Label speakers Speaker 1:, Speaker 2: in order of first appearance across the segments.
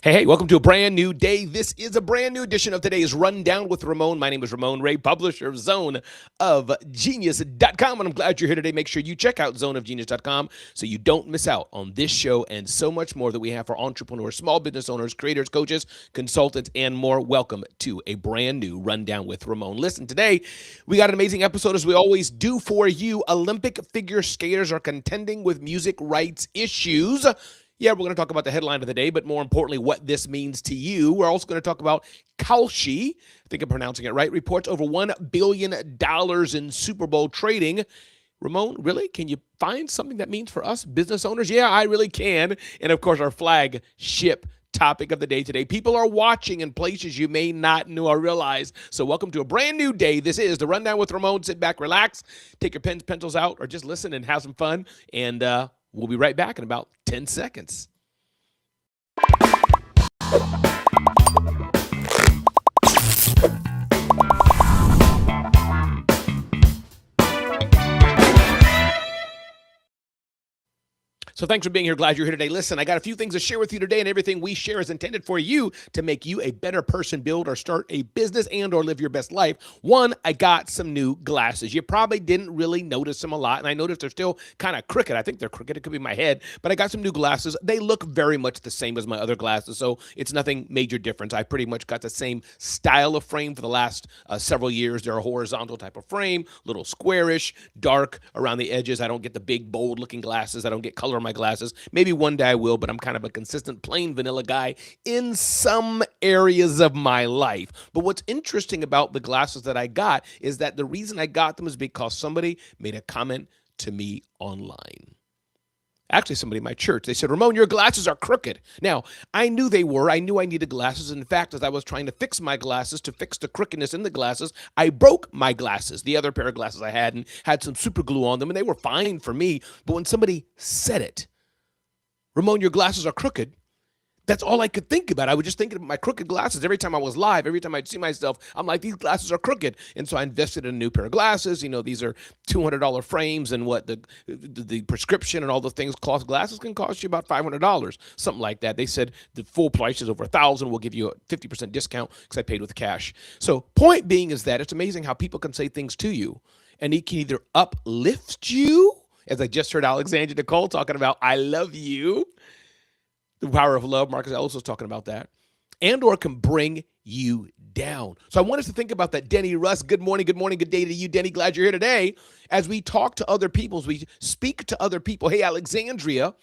Speaker 1: Hey, welcome to a brand new day. This is a brand new edition of today's Rundown with Ramon. My name is Ramon Ray, publisher of zoneofgenius.com, and I'm glad you're here today. Make sure you check out zoneofgenius.com so you don't miss out on this show and so much more that we have for entrepreneurs, small business owners, creators, coaches, consultants, and more. Welcome to a brand new Rundown with Ramon. Listen, today we got an amazing episode as we always do for you. Olympic figure skaters are contending with music rights issues. Yeah, we're going to talk about the headline of the day, but more importantly, what this means to you. We're also going to talk about Kalshi, I think I'm pronouncing it right, reports over $1 billion in Super Bowl trading. Ramon, really? Can you find something that means for us business owners? Yeah, I really can. And of course, our flagship topic of the day today. People are watching in places you may not know or realize. So welcome to a brand new day. This is the Rundown with Ramon. Sit back, relax, take your pens, pencils out, or just listen and have some fun. And we'll be right back in about 10 seconds. So thanks for being here. Glad you're here today. Listen, I got a few things to share with you today, and everything we share is intended for you to make you a better person, build or start a business and or live your best life. One, I got some new glasses. You probably didn't really notice them a lot, and I noticed they're still kind of crooked. I think they're crooked. It could be my head, but I got some new glasses. They look very much the same as my other glasses, so it's nothing major difference. I pretty much got the same style of frame for the last several years. They're a horizontal type of frame, little squarish, dark around the edges. I don't get the big, bold-looking glasses. I don't get color in my glasses. Maybe one day I will, but I'm kind of a consistent plain vanilla guy in some areas of my life. But what's interesting about the glasses that I got is that the reason I got them is because somebody made a comment to me online. Actually, somebody in my church, they said, Ramon, your glasses are crooked. Now, I knew they were. I knew I needed glasses. In fact, as I was trying to fix my glasses, to fix the crookedness in the glasses, I broke my glasses, the other pair of glasses I had, and had some super glue on them, and they were fine for me. But when somebody said it, Ramon, your glasses are crooked, that's all I could think about. I was just thinking of my crooked glasses. Every time I was live, every time I'd see myself, I'm like, these glasses are crooked. And so I invested in a new pair of glasses. You know, these are $200 frames, and what the prescription and all the things, cloth glasses can cost you about $500, something like that. They said the full price is over $1,000. We'll give you a 50% discount because I paid with cash. So point being is that it's amazing how people can say things to you, and it can either uplift you, as I just heard Alexandra Nicole talking about, I love you, the power of love. Marcus Ellis was talking about that, and or can bring you down. So I want us to think about that. Denny Russ, good morning, good day to you, Denny. Glad you're here today. As we talk to other people, as we speak to other people, hey, Alexandria,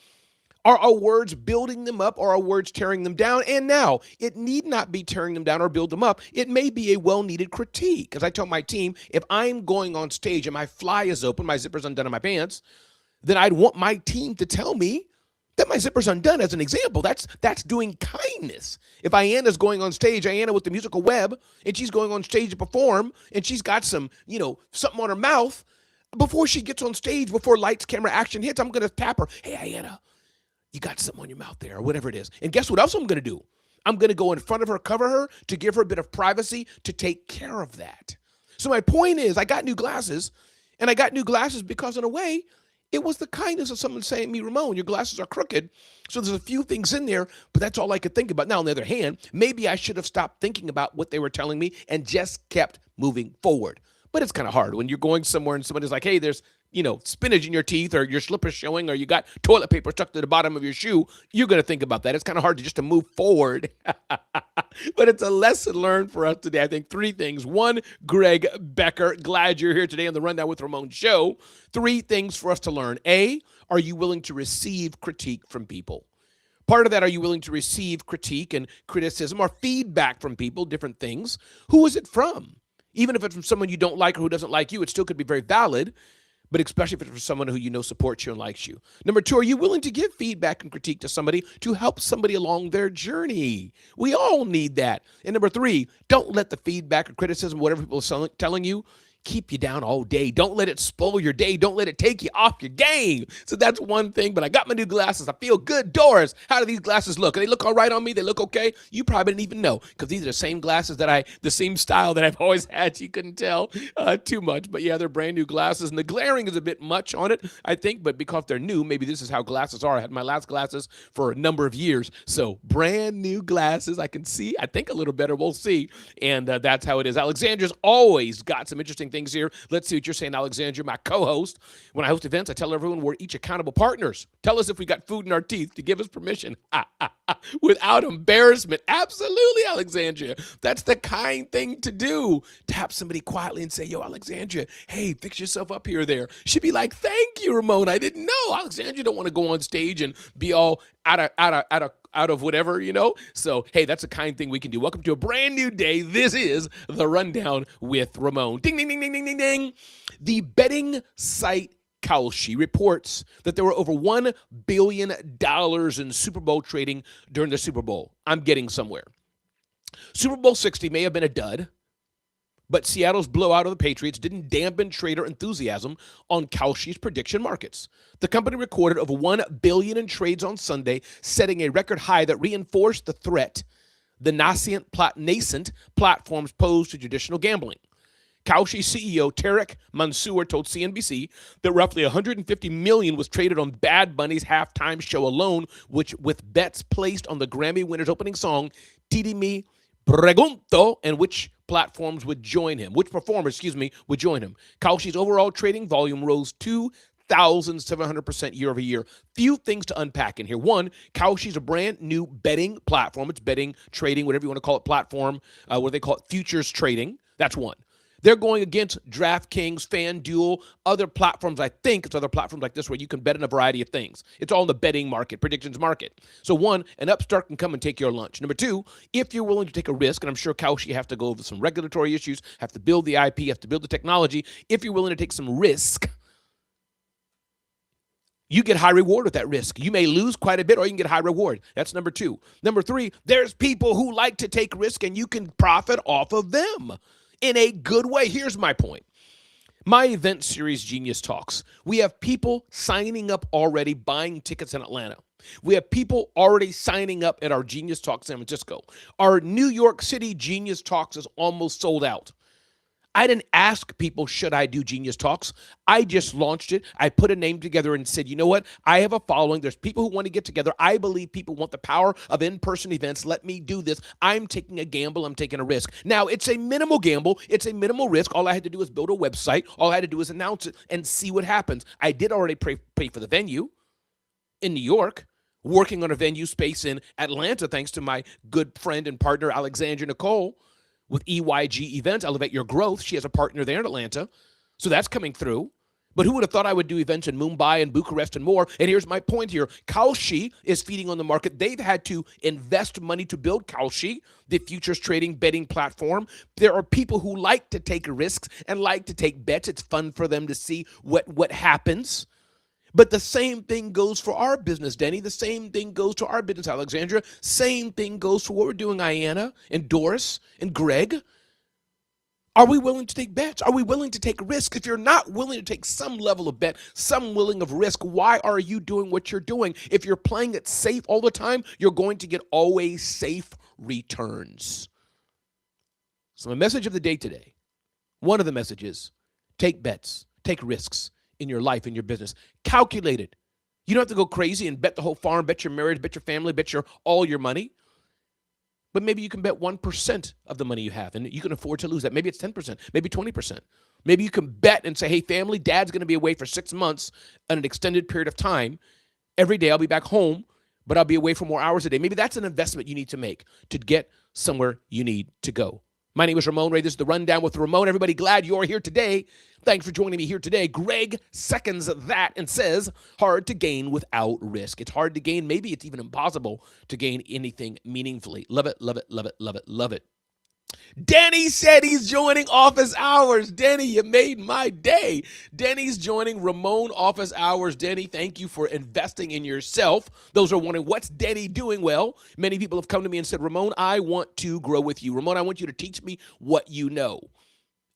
Speaker 1: are our words building them up, or are our words tearing them down? And now, it need not be tearing them down or build them up. It may be a well-needed critique. As I tell my team, if I'm going on stage and my fly is open, my zipper's undone in my pants, then I'd want my team to tell me that my zipper's undone. As an example, that's doing kindness. If Ayanna's going on stage, Ayanna with the musical web, and she's going on stage to perform, and she's got some, something on her mouth, before she gets on stage, before lights, camera, action hits, I'm going to tap her. Hey, Ayanna, you got something on your mouth there, or whatever it is. And guess what else I'm going to do? I'm going to go in front of her, cover her, to give her a bit of privacy, to take care of that. So my point is, I got new glasses, and I got new glasses because, in a way, it was the kindness of someone saying to me, Ramon, your glasses are crooked. So there's a few things in there, but that's all I could think about. Now, on the other hand, maybe I should have stopped thinking about what they were telling me and just kept moving forward. But it's kind of hard when you're going somewhere and somebody's like, hey, there's spinach in your teeth, or your slipper's showing, or you got toilet paper stuck to the bottom of your shoe. You're going to think about that. It's kind of hard to move forward. But it's a lesson learned for us today. I think three things. One, Greg Becker, glad you're here today on the Rundown with Ramon show. Three things for us to learn. A, are you willing to receive critique from people? Part of that, are you willing to receive critique and criticism or feedback from people, different things? Who is it from? Even if it's from someone you don't like or who doesn't like you, it still could be very valid. But especially if it's from someone who supports you and likes you. Number two, are you willing to give feedback and critique to somebody to help somebody along their journey? We all need that. And number three, don't let the feedback or criticism, whatever people are telling you, keep you down all day. Don't let it spoil your day. Don't let it take you off your game. So that's one thing. But I got my new glasses. I feel good. Doris, how do these glasses look? They look all right on me. They look okay. You probably didn't even know because these are the same glasses the same style that I've always had. You couldn't tell too much. But yeah, they're brand new glasses. And the glaring is a bit much on it, I think. But because they're new, maybe this is how glasses are. I had my last glasses for a number of years. So brand new glasses. I can see, I think, a little better. We'll see. And that's how it is. Alexandra's always got some interesting things here. Let's see what you're saying, Alexandra, my co-host. When I host events, I tell everyone we're each accountable partners. Tell us if we got food in our teeth to give us permission without embarrassment. Absolutely, Alexandra. That's the kind thing to do. Tap somebody quietly and say, yo, Alexandra, hey, fix yourself up here or there. She'd be like, thank you, Ramon. I didn't know. Alexandra don't want to go on stage and be all out of whatever, So, hey, that's a kind thing we can do. Welcome to a brand new day. This is The Rundown with Ramon. Ding, ding, ding, ding, ding, ding, ding. The betting site Kalshi reports that there were over $1 billion in Super Bowl trading during the Super Bowl. I'm getting somewhere. Super Bowl 60 may have been a dud, but Seattle's blowout of the Patriots didn't dampen trader enthusiasm on Kalshi's prediction markets. The company recorded over $1 billion in trades on Sunday, setting a record high that reinforced the threat the nascent platforms pose to traditional gambling. Kalshi CEO Tarek Mansour told CNBC that roughly $150 million was traded on Bad Bunny's halftime show alone, with bets placed on the Grammy winner's opening song, Tiri Me Pregunto, and which performers would join him. Kalshi's overall trading volume rose 2,700% year over year. Few things to unpack in here. One, Kalshi's a brand new betting platform. It's betting, trading, whatever you want to call it, platform, what they call it, futures trading. That's one. They're going against DraftKings, FanDuel, other platforms. I think it's other platforms like this where you can bet in a variety of things. It's all in the betting market, predictions market. So one, an upstart can come and take your lunch. Number two, if you're willing to take a risk, and I'm sure Kalshi have to go over some regulatory issues, have to build the IP, have to build the technology. If you're willing to take some risk, you get high reward with that risk. You may lose quite a bit or you can get high reward. That's number two. Number three, there's people who like to take risk and you can profit off of them in a good way. Here's my point. My event series, Genius Talks, we have people signing up already, buying tickets in Atlanta. We have people already signing up at our Genius Talks San Francisco. Our New York City Genius Talks is almost sold out. I didn't ask people, should I do Genius Talks? I just launched it. I put a name together and said, you know what? I have a following. There's people who want to get together. I believe people want the power of in-person events. Let me do this. I'm taking a gamble. I'm taking a risk. Now, it's a minimal gamble. It's a minimal risk. All I had to do was build a website. All I had to do was announce it and see what happens. I did already pay for the venue in New York, working on a venue space in Atlanta, thanks to my good friend and partner, Alexandra Nicole, with EYG Events, Elevate Your Growth. She has a partner there in Atlanta. So that's coming through. But who would have thought I would do events in Mumbai and Bucharest and more? And here's my point here. Kalshi is feeding on the market. They've had to invest money to build Kalshi, the futures trading betting platform. There are people who like to take risks and like to take bets. It's fun for them to see what happens. But the same thing goes for our business, Denny. The same thing goes to our business, Alexandra. Same thing goes for what we're doing, Ayanna and Doris and Greg. Are we willing to take bets? Are we willing to take risks? If you're not willing to take some level of bet, some willing of risk, why are you doing what you're doing? If you're playing it safe all the time, you're going to get always safe returns. So my message of the day today, one of the messages, take bets, take risks in your life, in your business. Calculate it. You don't have to go crazy and bet the whole farm, bet your marriage, bet your family, bet all your money. But maybe you can bet 1% of the money you have, and you can afford to lose that. Maybe it's 10%, maybe 20%. Maybe you can bet and say, hey, family, dad's going to be away for 6 months on an extended period of time. Every day I'll be back home, but I'll be away for more hours a day. Maybe that's an investment you need to make to get somewhere you need to go. My name is Ramon Ray. This is The Rundown with Ramon. Everybody, glad you're here today. Thanks for joining me here today. Greg seconds that and says, hard to gain without risk. It's hard to gain. Maybe it's even impossible to gain anything meaningfully. Love it, love it, love it, love it, love it. Danny said he's joining office hours. Danny, you made my day. Danny's joining Ramon office hours. Danny, thank you for investing in yourself. Those are wondering, what's Danny doing? Well, many people have come to me and said, Ramon, I want to grow with you. Ramon, I want you to teach me what you know.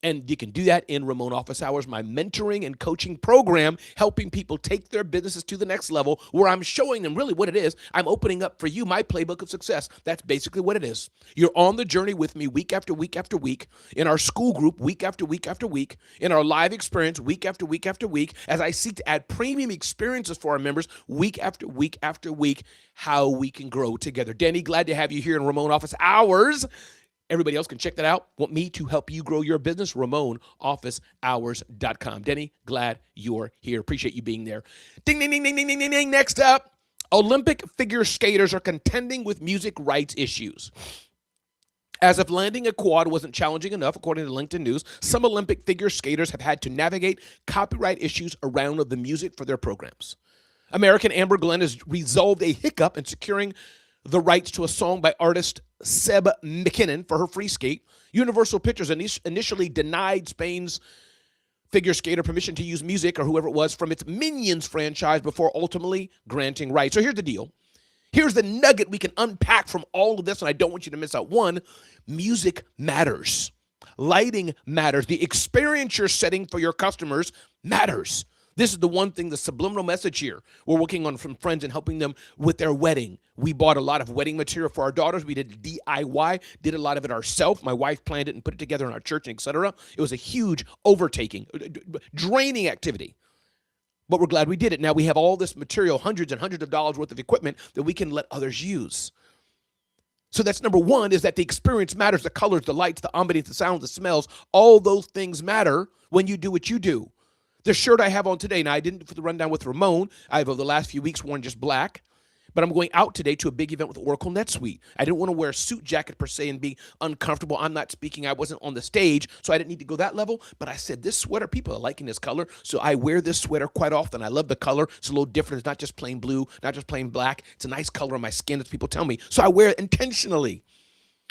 Speaker 1: And you can do that in Ramon Office Hours, my mentoring and coaching program, helping people take their businesses to the next level, where I'm showing them really what it is. I'm opening up for you my playbook of success. That's basically what it is. You're on the journey with me week after week after week, in our school group week after week after week, in our live experience week after week after week, as I seek to add premium experiences for our members week after week after week, how we can grow together. Danny, glad to have you here in Ramon Office Hours. Everybody else can check that out. Want me to help you grow your business? RamonOfficeHours.com. Denny, glad you're here. Appreciate you being there. Ding, ding, ding, ding, ding, ding, ding, ding. Next up, Olympic figure skaters are contending with music rights issues. As if landing a quad wasn't challenging enough, according to LinkedIn News, some Olympic figure skaters have had to navigate copyright issues around the music for their programs. American Amber Glenn has resolved a hiccup in securing the rights to a song by artist Seb McKinnon for her free skate. Universal Pictures initially denied Spain's figure skater permission to use music, or whoever it was, from its Minions franchise before ultimately granting rights. So here's the deal. Here's the nugget we can unpack from all of this, and I don't want you to miss out. One, music matters. Lighting matters. The experience you're setting for your customers matters. This is the one thing, the subliminal message here. We're working on from friends and helping them with their wedding. We bought a lot of wedding material for our daughters. We did DIY, did a lot of it ourselves. My wife planned it and put it together in our church, et cetera. It was a huge overtaking, draining activity. But we're glad we did it. Now we have all this material, hundreds and hundreds of dollars worth of equipment that we can let others use. So that's number one, is that the experience matters. The colors, the lights, the ambience, the sounds, the smells, all those things matter when you do what you do. The shirt I have on today, now I didn't for the rundown with Ramon. I've over the last few weeks worn just black, but I'm going out today to a big event with Oracle NetSuite. I didn't want to wear a suit jacket per se and be uncomfortable. I'm not speaking. I wasn't on the stage, so I didn't need to go that level. But I said, this sweater, people are liking this color, so I wear this sweater quite often. I love the color. It's a little different. It's not just plain blue, not just plain black. It's a nice color on my skin, as people tell me. So I wear it intentionally.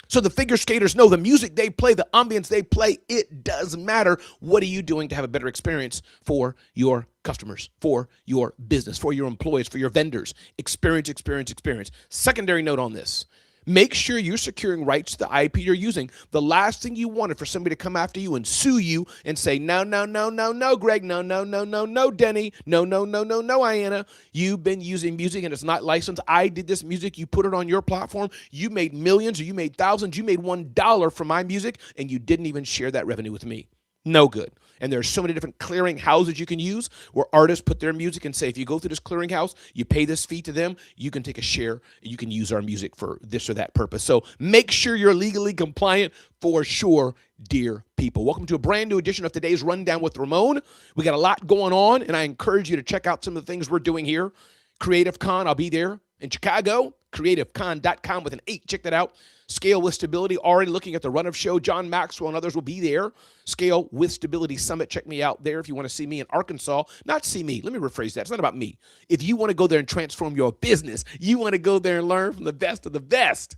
Speaker 1: So the figure skaters know the music they play, the ambience they play, it does matter. What are you doing to have a better experience for your customers, for your business, for your employees, for your vendors? Experience, experience, experience. Secondary note on this. Make sure you're securing rights to the IP you're using. The last thing you want is for somebody to come after you and sue you and say, no, no, no, no, no, Greg, no, no, no, no, no, Denny, no, no, no, no, no, Ayanna. You've been using music and it's not licensed. I did this music. You put it on your platform. You made millions or you made thousands. You made $1 from my music and you didn't even share that revenue with me. No good. And there's so many different clearing houses you can use where artists put their music and say, if you go through this clearing house, you pay this fee to them, you can take a share, you can use our music for this or that purpose. So make sure you're legally compliant for sure, dear people. Welcome to a brand new edition of today's Rundown with Ramon. We got a lot going on, and I encourage you to check out some of the things we're doing here. Creative Con, I'll be there in Chicago, creativecon.com with an 8. Check that out. Scale with Stability, already looking at the run of show. John Maxwell and others will be there. Scale with Stability Summit. Check me out there if you want to see me in Arkansas. Not see me. Let me rephrase that. It's not about me. If you want to go there and transform your business, you want to go there and learn from the best of the best.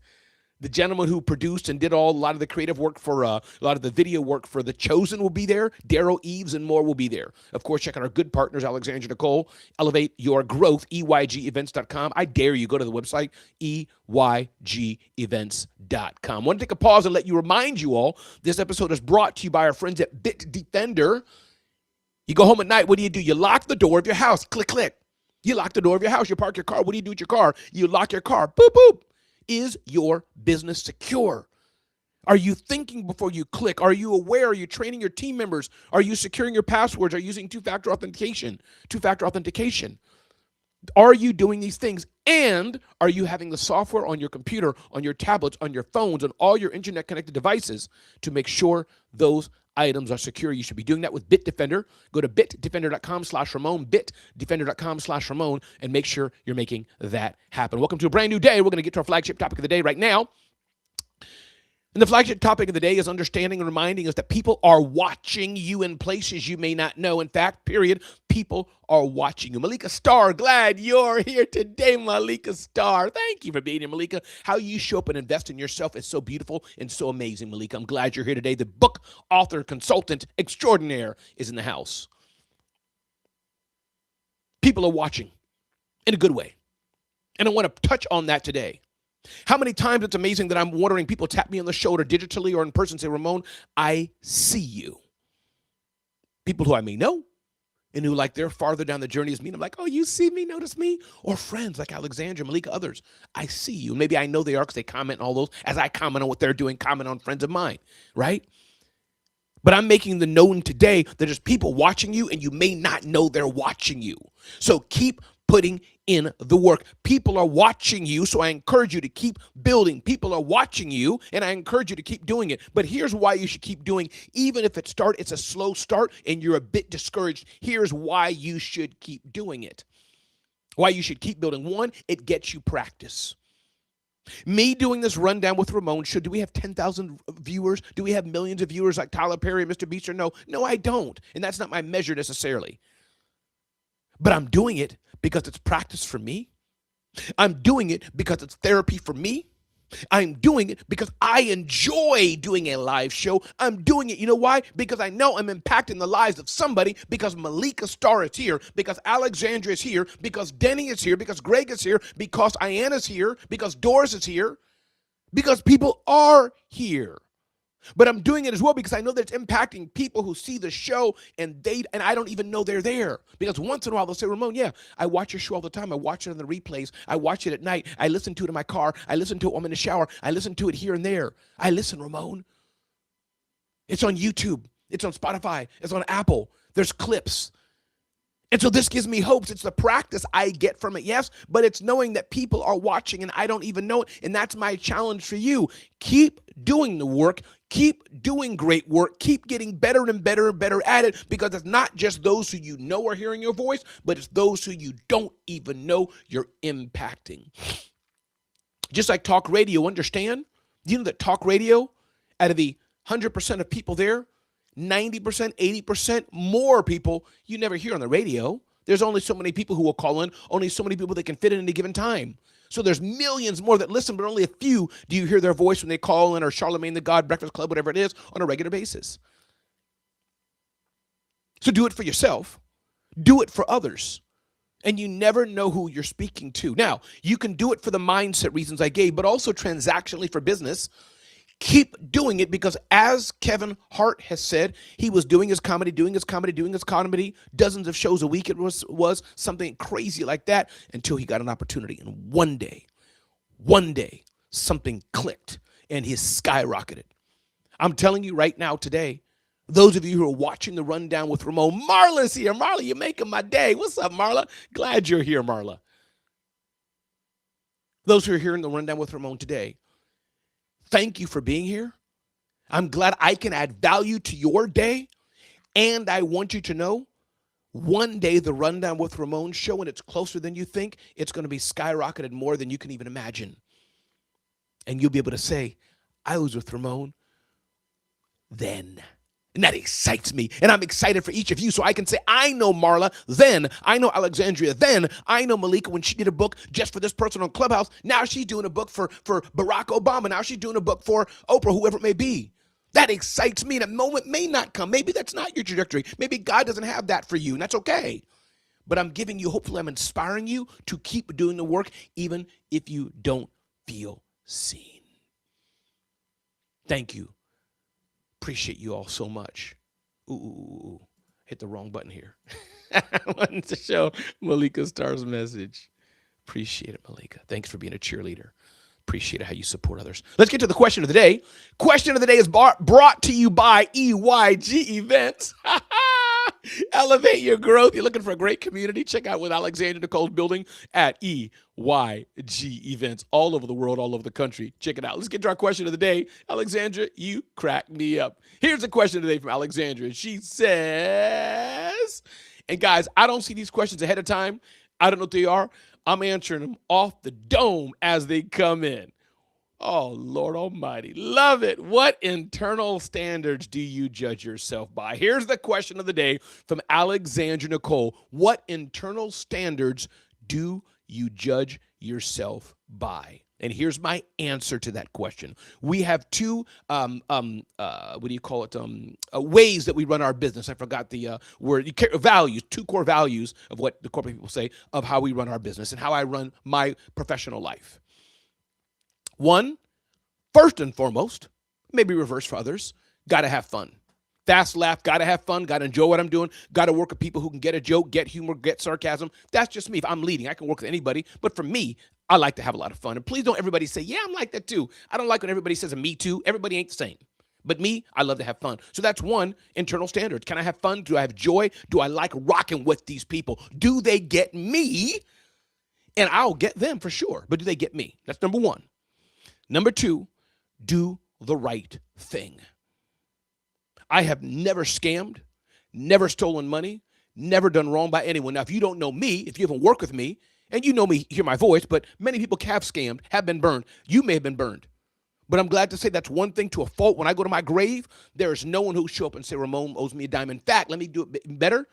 Speaker 1: The gentleman who produced and did a lot of the creative work for a lot of the video work for The Chosen will be there. Daryl Eves and more will be there. Of course, check out our good partners, Alexandra Nicole, Elevate Your Growth, EYGEvents.com. I dare you, go to the website, EYGEvents.com. I want to take a pause and let you remind you all, this episode is brought to you by our friends at Bitdefender. You go home at night, what do? You lock the door of your house. Click, click. You lock the door of your house. You park your car. What do you do with your car? You lock your car. Boop, boop. Is your business secure? Are you thinking before you click? Are you aware? Are you training your team members? Are you securing your passwords? Are you using two-factor authentication? Are you doing these things? And are you having the software on your computer, on your tablets, on your phones, on all your internet-connected devices to make sure those items are secure? You should be doing that with Bitdefender. Go to bitdefender.com/Ramon, bitdefender.com/Ramon, and make sure you're making that happen. Welcome to a brand new day. We're going to get to our flagship topic of the day right now. And the flagship topic of the day is understanding and reminding us that people are watching you in places you may not know. In fact, period, people are watching you. Malika Starr, glad you're here today, Malika Starr. Thank you for being here, Malika. How you show up and invest in yourself is so beautiful and so amazing, Malika. I'm glad you're here today. The book author, consultant extraordinaire is in the house. People are watching in a good way. And I want to touch on that today. How many times it's amazing that I'm wondering, people tap me on the shoulder digitally or in person, say, Ramon, I see you. People who I may know and who like they're farther down the journey as me. And I'm like, oh, you see me, notice me? Or friends like Alexandra, Malika, others. I see you. Maybe I know they are because they comment on all those as I comment on what they're doing, comment on friends of mine, right? But I'm making the known today that there's people watching you and you may not know they're watching you. So keep putting in the work. People are watching you, so I encourage you to keep building. People are watching you, and I encourage you to keep doing it. But here's why you should keep doing, even if it's a slow start and you're a bit discouraged. Here's why you should keep doing it. Why you should keep building. One, it gets you practice. Me doing this rundown with Ramon Show, do we have 10,000 viewers? Do we have millions of viewers like Tyler Perry and Mr. Beast? No, I don't. And that's not my measure necessarily. But I'm doing it because it's practice for me. I'm doing it because it's therapy for me. I'm doing it because I enjoy doing a live show. I'm doing it, you know why? Because I know I'm impacting the lives of somebody, because Malika Starr is here, because Alexandra is here, because Denny is here, because Greg is here, because Iana's here, because Doris is here, because people are here. But I'm doing it as well because I know that it's impacting people who see the show and I don't even know they're there. Because once in a while they'll say, Ramon, yeah, I watch your show all the time. I watch it on the replays. I watch it at night. I listen to it in my car. I listen to it when I'm in the shower. I listen to it here and there. I listen, Ramon. It's on YouTube. It's on Spotify. It's on Apple. There's clips. And so this gives me hopes. It's the practice I get from it, yes, but it's knowing that people are watching and I don't even know it. And that's my challenge for you. Keep doing the work. Keep doing great work. Keep getting better and better and better at it, because it's not just those who you know are hearing your voice, but it's those who you don't even know you're impacting. Just like talk radio, understand? You know that talk radio, out of the 100% of people there, 90%, 80% more people you never hear on the radio. There's only so many people who will call in, only so many people that can fit in a given time. So there's millions more that listen, but only a few do you hear their voice when they call in, or Charlemagne the God, Breakfast Club, whatever it is, on a regular basis. So do it for yourself. Do it for others. And you never know who you're speaking to. Now, you can do it for the mindset reasons I gave, but also transactionally for business. Keep doing it, because as Kevin Hart has said, he was doing his comedy, dozens of shows a week. It was something crazy like that until he got an opportunity. And one day, something clicked and he skyrocketed. I'm telling you right now today, those of you who are watching the rundown with Ramon, Marla's here. Marla, you're making my day. What's up, Marla? Glad you're here, Marla. Those who are hearing the rundown with Ramon today, thank you for being here. I'm glad I can add value to your day. And I want you to know, one day the Rundown with Ramon show, and it's closer than you think, it's going to be skyrocketed more than you can even imagine. And you'll be able to say, I was with Ramon then. And that excites me. And I'm excited for each of you. So I can say, I know Marla then. I know Alexandria then. I know Malika when she did a book just for this person on Clubhouse. Now she's doing a book for Barack Obama. Now she's doing a book for Oprah, whoever it may be. That excites me. And a moment may not come. Maybe that's not your trajectory. Maybe God doesn't have that for you. And that's okay. But I'm giving you, hopefully I'm inspiring you to keep doing the work, even if you don't feel seen. Thank you. Appreciate you all so much. Ooh, hit the wrong button here. I wanted to show Malika Starr's message. Appreciate it, Malika. Thanks for being a cheerleader. Appreciate it, how you support others. Let's get to the question of the day. Question of the day is brought to you by EYG Events. Elevate your growth. You're looking for a great community? Check out what Alexandra Nicole's building at EYG Events all over the world, all over the country. Check it out. Let's get to our question of the day. Alexandra, you crack me up. Here's a question today from Alexandra. She says, and guys, I don't see these questions ahead of time. I don't know what they are. I'm answering them off the dome as they come in. Oh, Lord Almighty. Love it. What internal standards do you judge yourself by? Here's the question of the day from Alexandra Nicole. What internal standards do you judge yourself by? And here's my answer to that question. We have two, ways that we run our business. I forgot the word, values, two core values of what the corporate people say of how we run our business and how I run my professional life. One, first and foremost, maybe reverse for others, got to have fun. Fast laugh, got to have fun, got to enjoy what I'm doing, got to work with people who can get a joke, get humor, get sarcasm. That's just me. If I'm leading, I can work with anybody. But for me, I like to have a lot of fun. And please don't everybody say, yeah, I'm like that too. I don't like when everybody says a me too. Everybody ain't the same. But me, I love to have fun. So that's one internal standard. Can I have fun? Do I have joy? Do I like rocking with these people? Do they get me? And I'll get them for sure. But do they get me? That's number one. Number two, do the right thing. I have never scammed, never stolen money, never done wrong by anyone. Now, if you don't know me, if you haven't worked with me, and you know me, hear my voice, but many people have scammed, have been burned. You may have been burned. But I'm glad to say that's one thing to a fault. When I go to my grave, there is no one who will show up and say, Ramon owes me a dime. In fact, let me do it better.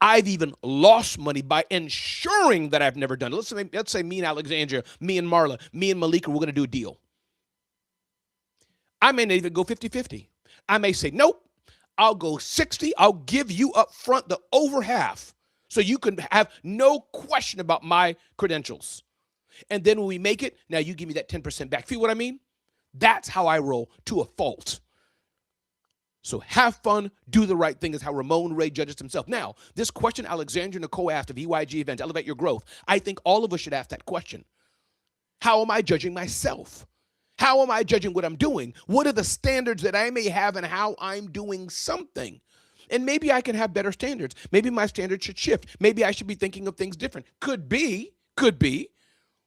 Speaker 1: I've even lost money by ensuring that I've never done it. Let's say me and Alexandria, me and Marla, me and Malika, we're going to do a deal. I may not even go 50-50. I may say, nope, I'll go 60. I'll give you up front the over half so you can have no question about my credentials. And then when we make it, now you give me that 10% back. Feel what I mean? That's how I roll to a fault. So have fun, do the right thing is how Ramon Ray judges himself. Now, this question Alexandria Nicole asked of EYG events, Elevate Your Growth. I think all of us should ask that question. How am I judging myself? How am I judging what I'm doing? What are the standards that I may have and how I'm doing something? And maybe I can have better standards. Maybe my standards should shift. Maybe I should be thinking of things different. Could be.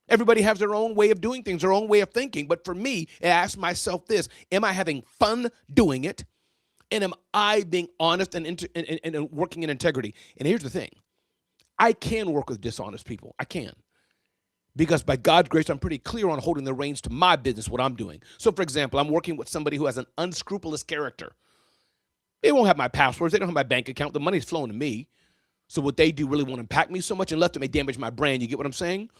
Speaker 1: Everybody has their own way of doing things, their own way of thinking. But for me, I ask myself this, am I having fun doing it? And am I being honest and working in integrity? And here's the thing. I can work with dishonest people. I can. Because by God's grace, I'm pretty clear on holding the reins to my business, what I'm doing. So, for example, I'm working with somebody who has an unscrupulous character. They won't have my passwords. They don't have my bank account. The money's flowing to me. So what they do really won't impact me so much unless it may damage my brand. You get what I'm saying?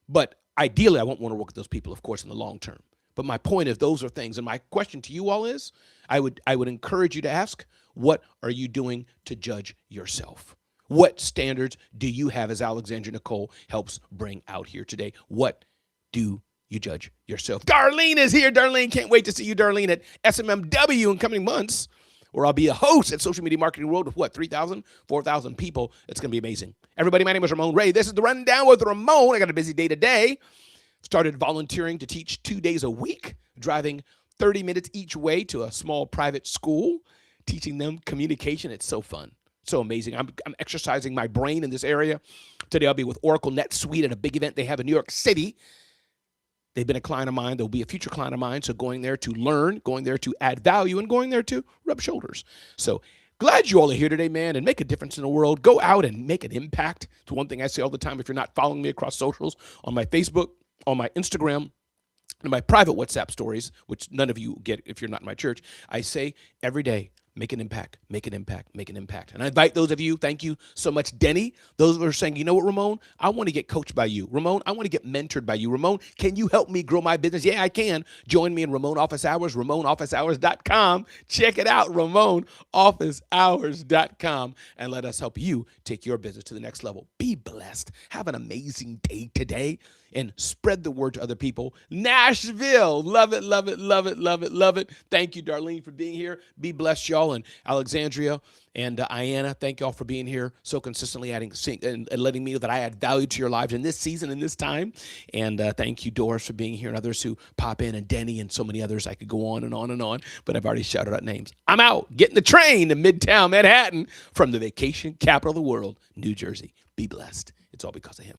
Speaker 1: But ideally, I won't want to work with those people, of course, in the long term. But my point is those are things. And my question to you all is, I would encourage you to ask, what are you doing to judge yourself? What standards do you have, as Alexandria Nicole helps bring out here today? What do you judge yourself? Darlene is here. Darlene, can't wait to see you, Darlene, at SMMW in coming months, where I'll be a host at Social Media Marketing World with what, 3,000, 4,000 people. It's going to be amazing. Everybody, my name is Ramon Ray. This is The Rundown with Ramon. I got a busy day today. Started volunteering to teach 2 days a week, driving 30 minutes each way to a small private school, teaching them communication. It's so fun. So amazing. I'm exercising my brain in this area. Today I'll be with Oracle NetSuite at a big event they have in New York City. They've been a client of mine. They'll be a future client of mine. So going there to learn, going there to add value, and going there to rub shoulders. So glad you all are here today, man, and make a difference in the world. Go out and make an impact. It's one thing I say all the time. If you're not following me across socials, on my Facebook, on my Instagram, and my private WhatsApp stories, which none of you get if you're not in my church, I say every day, make an impact, make an impact, make an impact. And I invite those of you, thank you so much, Denny, those who are saying, you know what, Ramon, I want to get coached by you. Ramon, I want to get mentored by you. Ramon, can you help me grow my business? Yeah, I can. Join me in Ramon Office Hours, RamonOfficeHours.com. Check it out, RamonOfficeHours.com, and let us help you take your business to the next level. Be blessed. Have an amazing day today. And spread the word to other people. Nashville, love it, love it, love it, love it, love it. Thank you, Darlene, for being here. Be blessed, y'all. And Alexandria and Ayanna, thank y'all for being here so consistently, adding and letting me know that I add value to your lives in this season, in this time. And thank you, Doris, for being here, and others who pop in, and Denny, and so many others. I could go on and on and on, but I've already shouted out names. I'm out, getting the train to Midtown Manhattan from the vacation capital of the world, New Jersey. Be blessed. It's all because of him.